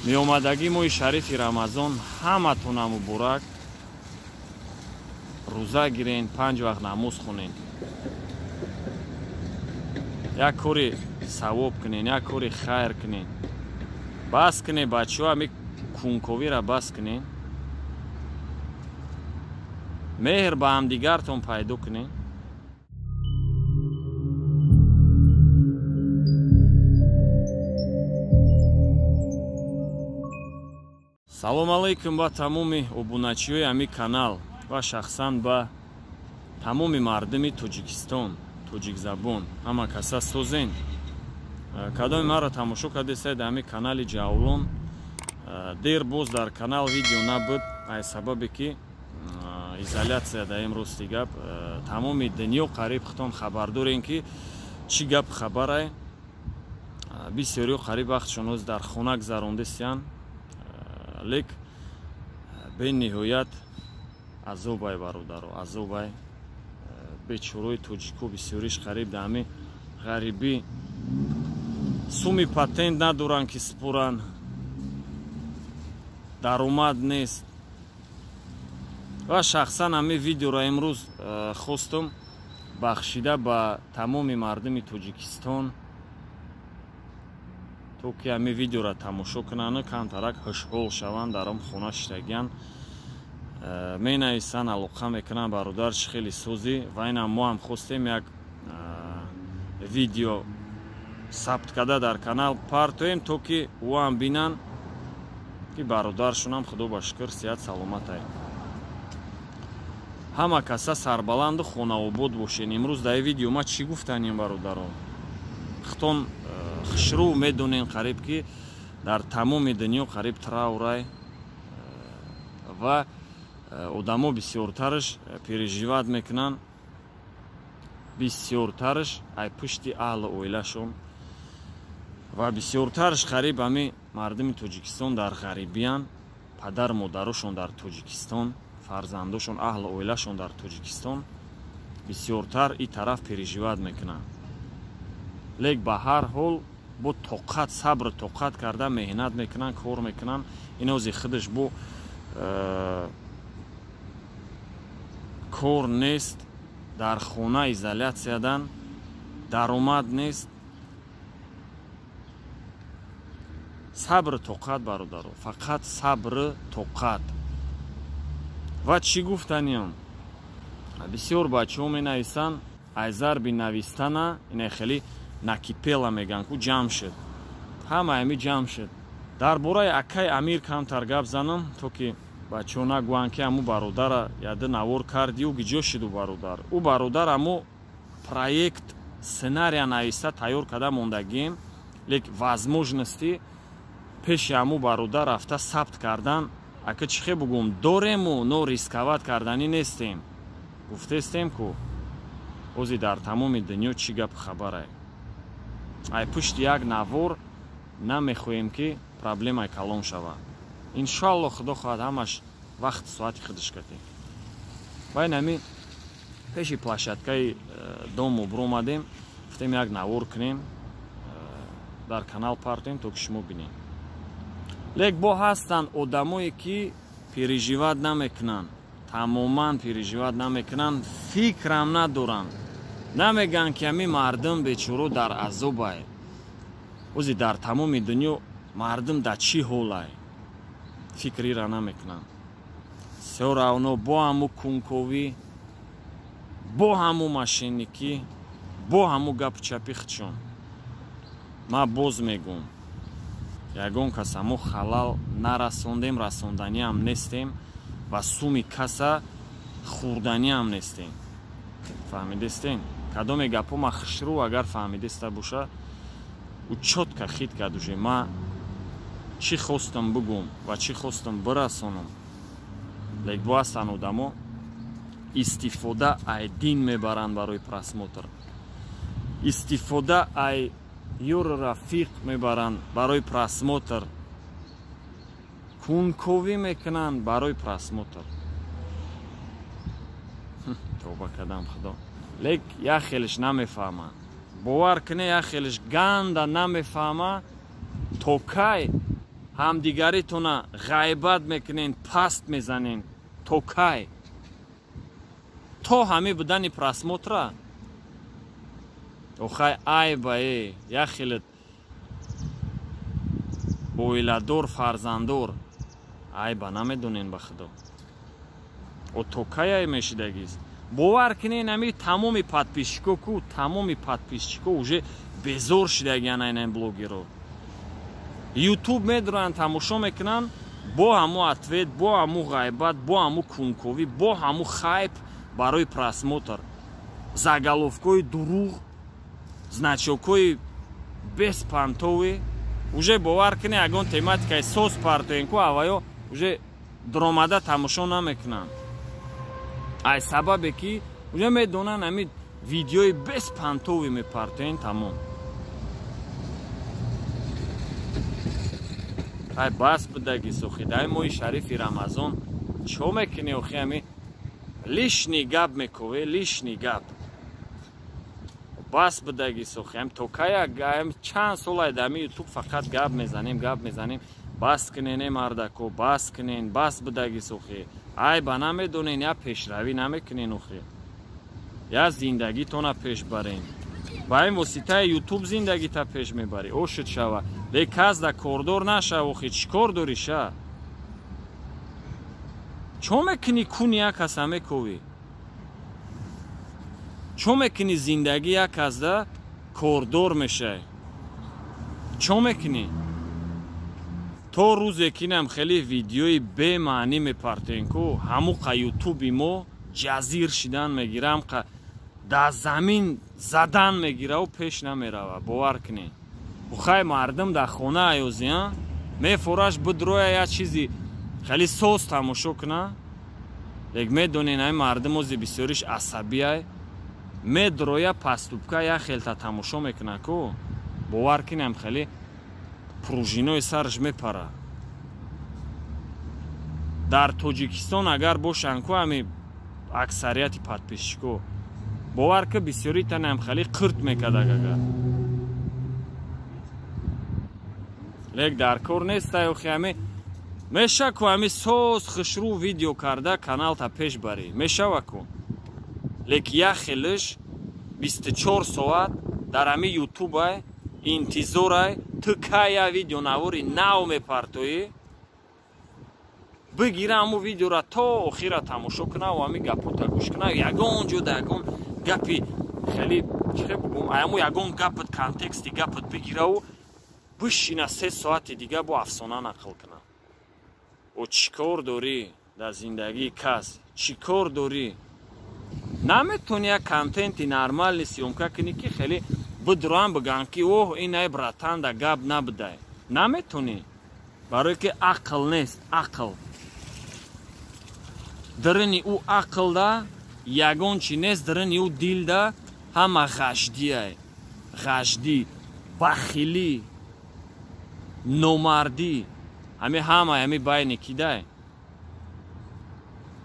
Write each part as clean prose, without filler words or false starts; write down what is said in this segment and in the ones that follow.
меомадаги моҳи шарифи рамазон ҳаматон муборак. рӯза гирен, 5 вақт намоз хунен, як кори савоб кунен, як кори хайр кунен. бас кунен бачаҳо ҳами кунковира бас кунен. меҳр ба ҳамдигартон пайдо кунен. салом алайкум ба тамоми обуначиҳои ҳами канал ва шахсан ба тамоми мардуми Тоҷикистон, тоҷикзабон, ҳама каса созен. кадоми маро тамошо кардесаед ҳами канали ҷавлон. дер боз дар канал видео набуд аз сабабе ки изолятсия дар имрӯзти гап тамоми дунё қариб хутон хабардорем ки чӣ гап хабарай. бисёриҳо қариб вақтшон ҳоз дар хона гузарондастиянд, лек бениҳоят азобай бародаро, азобай бечораи тоҷико бисёриш қариб дар ҳами ғарибӣ суми патент надоранд ки споранд, даромад нест. ва шахсан ҳами видеоро имрӯз хостум бахшида ба тамоми мардуми Тоҷикистон, то ки ҳами видеоро тамошо кунанд, камтарак ҳушҳол шаванд, дар ҳам хона шидагиянд, менависанд, алоқа мекунанд, бародар чӣ хеле созӣ. ва инам мо ҳам хостем як видео сабт карда дар канал партоем, то ки ӯ ҳам бинанд ки бародаршонам худо ба шукр сиҳат саломатай. ҳама каса сарбаланду хонаобод бошен. имрӯз дар видео ма чӣ гуфтанем бародарон? хутон хушрӯ медонен қариб ки дар тамоми дунё қариб траурай ва одамо бисёртараш переживат мекунанд, бисёртараш ай пушти аҳли оилашон ва бисёртараш қариб ҳами мардуми Тоҷикистон дар ғарибиянд, падар модарошон дар Тоҷикистон, фарзандошон, аҳли оилашон дар Тоҷикистон бисёртар ин тараф переживат мекунанд. лек ба ҳар ҳол бо тоқат, сабр тоқат карда меҳнат мекунанд, кор мекунанд. инози худаш бо кор нест, дар хона изолятсиядан, даромад нест. сабр тоқат бародаро, фақат сабр тоқат. ва чӣ гуфтанем? бисёр бачаҳо менависанд аз зарби навистана ина хеле накипела меган ку ҷамъ шуд, ҳама ҳами ҷамъ шуд. дар бораи акай амир камтар гап занам, то ки бачаҳо нагӯянд ки ҳаму бародара яда навор карди ӯ гиҷо шуду бародар. ӯ бародар ҳаму проект сценария нависта тайёр карда мондагием, лек возможности пеши ҳаму бародар рафта сабт кардан. ака чӣ хе бугум дорему, но рисковат кардани нестем. гуфтестем ку ози дар тамоми дунё чӣ гап хабарай. ай пушти як навор намехоҳем ки проблемай калон шавад. иншоалло худо хоҳад ҳамаш вақт соати худаш кардем. ва ин ҳами пеши площадкаи дом обромадем, гуфтем як навор кунем, дар канал партоем, то ки шумо бинем. лек бо ҳастанд одамое ки переживат намекунанд, тамоман переживат намекунанд, фикрам надоранд, намегӯянд ки ҳами мардум бечоро дар азобай. ози дар тамоми дунё мардум дар чӣ ҳолай? фикрира намекунанд. все равно бо ҳаму кунковӣ, бо ҳаму машинникӣ, бо ҳаму гапу чапи худшон, ман боз мегӯям, ягон каса мо халал нарасондем, расонданиам нестем ва суми каса хӯрданиам нестем. фаҳмидестем? кадоме гапо ма хушрӯ агар фаҳмидеста боша, ӯ чотка хит кард уже ма чӣ хостам бугум ва чӣ хостам бирасонам. лек бо ҳастанд одамо истифода ай дин мебаранд барои просмотр, истифода ай ёр рафиқ мебаранд барои просмотр, кунковӣ мекунанд барои просмотр. توبه کردم خدا. لیک یا خیلیش نمیفهمه. باور کنه یا خیلیش گنده نمیفهمه. تو کی ҳамдигаритона ғайбат мекунен, паст мезанен. То кай? То ҳами будани просмотра? охай айбае, як хеле оиладор, фарзандор. Айба намедонен ба худо. О то кай ай мешидагист? бовар кунен ами тамоми подписчико ку, тамоми подписчико уже безор шидагиан айнан блогеро. ютуб медуран тамошо мекунан, бо ҳамо ответ, бо ҳамо ғайбат, бо ҳамо кунковӣ, бо ҳамо хайп барои просмотр. заголовкои дуруғ, значокои беспантови. уже бовар кунен ягон тематикаи соз партоен ку аваё уже даромада тамошо намекунан. ай сабабе ки уже медонан ами видеои беспантови мепартоен тамом. ай бас будаги сохи дай моҳи шарифи рамазон чо мекунӣ охи ами лишни гап мекуве, лишни гап. бас будаги сохи ам то кая ам чанд солайда ами ютуб фақат гап мезанем, гап мезанем. бас кунене мардако, бас кунен, бас будаги сохи. ай ба намедонен я пешравӣ намекунен охи. я зиндагитона пеш барем. ба ин воситаи ютуб зиндагита пеш мебарӣ. ошуд шава. лек казда кордор нашав охи, чӣ кор дорӣ ша? чо мекунӣ куни як каса мекувӣ? чо мекунӣ зиндаги як казда кордор мешай? чо мекунӣ? то рӯзе ки нам хеле видеои бемаънӣ мепартоен ку ҳамуқа ютуби мо ҷазир шидан мегира, ҳамуқа дар замин задан мегирау пеш намерава. бовар кунед. ухай мардум дар хона аёзия мефораш бидроя як чизи хеле соз тамошо куна. лек медонен ай мардум ози бисёриш асабия медроя паступка як хелта тамошо мекуна ку бовар кунем хеле пружинои сарш мепара. дар тоҷикистон агар бошанд ку ами аксарияти подписчико бовар ки бисёританам хеле қирт мекардак агар. лек дар кор нестай охи ами меша ку ами соз хушрӯ видео карда каналта пеш барӣ мешава ку. лек як хелиш 24 соат дар ами ютубай интизорай ту кая видео навори нав мепартоӣ бигира аму видеора то охира тамошо кунав ами гапота гӯш кунав ягон ҷо да ягон гапи хеле чӣ бугум аму ягон гапат контексти гапат бигираву бишина 3 соати дига бо афсона нақл кунам. о чӣ кор дорӣ дар зиндагии кас? чӣ кор дорӣ? наметони як контенти нормални сёмка кунӣ ки хеле бидуран биган ки оҳ ин ай братанда гап набудай. наметонӣ. барое ки ақл нест. ақл дарини ӯ ақлда ягон чи нест, дарини ӯ дилда ҳама ғашдиай. ғашдӣ, бахилӣ, номардӣ ҳама ами байни кидай?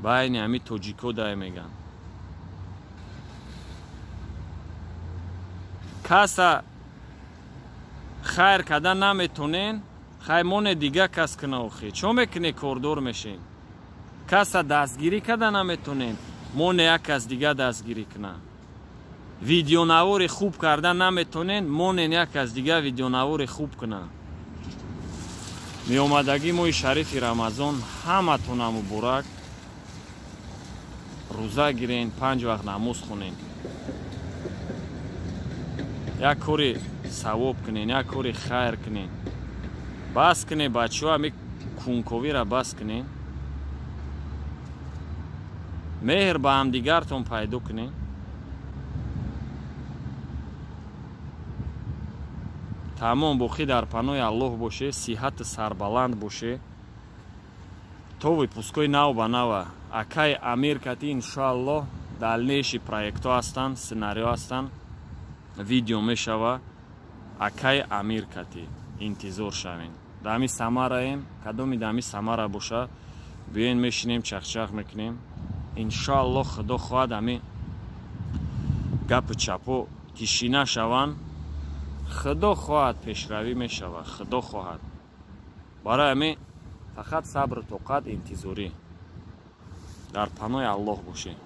байни ами тоҷико дай меган. каса хайр кардан наметонен, хай моне дига кас куна охи. чо мекуне кордор мешен? каса дастгирӣ кардан наметонен, моне як кас дига дастгирӣ куна. видеонавори хуб кардан наметонен, монен як кас дига видеонавори хуб куна. меомадагӣ моҳи шарифи рамазон ҳаматона муборак. рӯза гирен, 5 вақт намоз хунен. як кори савоб кунен, як кори хайр кунен. бас кунен бачаҳо ами кунковира бас кунен. меҳр ба ҳамдигартон пайдо кунен. тамом боқӣ дар паноҳи аллоҳ боше, сиҳати сарбаланд боше. то выпускои нав ба нава акай амиркати иншоаллоҳ дальнейши проектҳо ҳастанд, сценарио ҳастанд, видео мешава. акай амиркати интизор шавен. дами самараем, кадоми дами самара боша, биёен мешинем, чахчах мекунем. иншоаллоҳ худо хоҳад ами гапи чапо тишина шаванд. худо хоҳад пешравӣ мешава. худо хоҳад. барои ҳамин фақат сабру тоқат интизорӣ дар паноҳи Аллоҳ бошед.